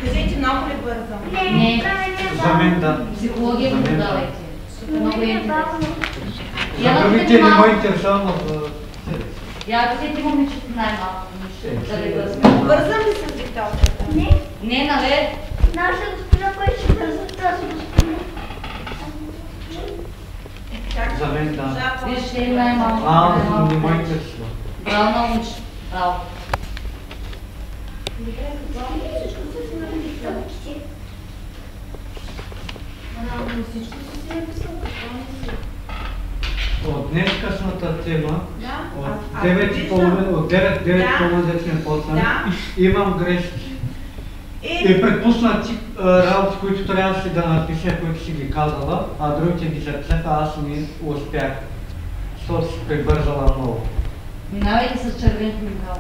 Кажете, много ли бързам? Не. За мен да. Психология го давайте. Много е интересно. Другите не ме интересува, но Я взети момичето най-малко. Бързам ли с диктовката? Не, нали? Наша господа, който ще бърза тази господа. за мен да. Вижте най-малко. Не ме интересува. Браво на момичето. Браво. Всичко са си на диктовките. Всичко си е писал, какво не си? От днес късната тема, Да. от 9:30 да почнем, имам грешки. И предпуснати работи, които трябваше да напиша, които си ги казала, а другите ги записаха, аз не успях. Защото си прибързала много. Минавайте с червеното мигало.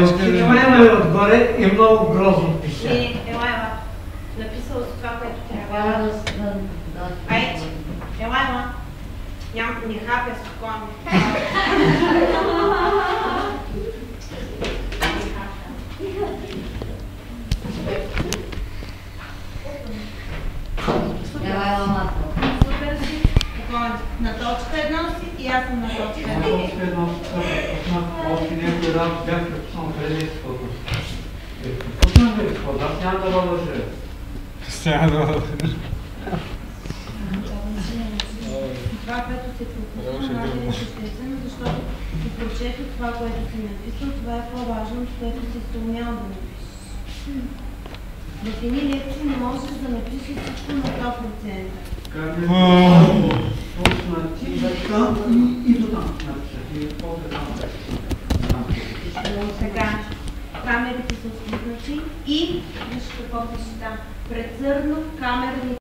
Отиваме отгоре и много грозно пиша. Ела. Написала си това, което трябва. Айде, ела. Не хапя спокойно. Ела, матко. Супер си. На точка едно си и аз съм на точка едно. Точка едно, още някой работи бях препуснал преди изхода. Препуснал ли изхода? Аз няма да лъжа. Сега да лъжа. Това, което се пропусна, е съществено, защото си прочето това, което си написал, това е по-важно, което си съумял да напишеш. В едни лекции не можеш да напишеш всичко на 100%. Пуснати и до там написах. Така, камерите са спуснати и виж какво пише там. Прецърно камерни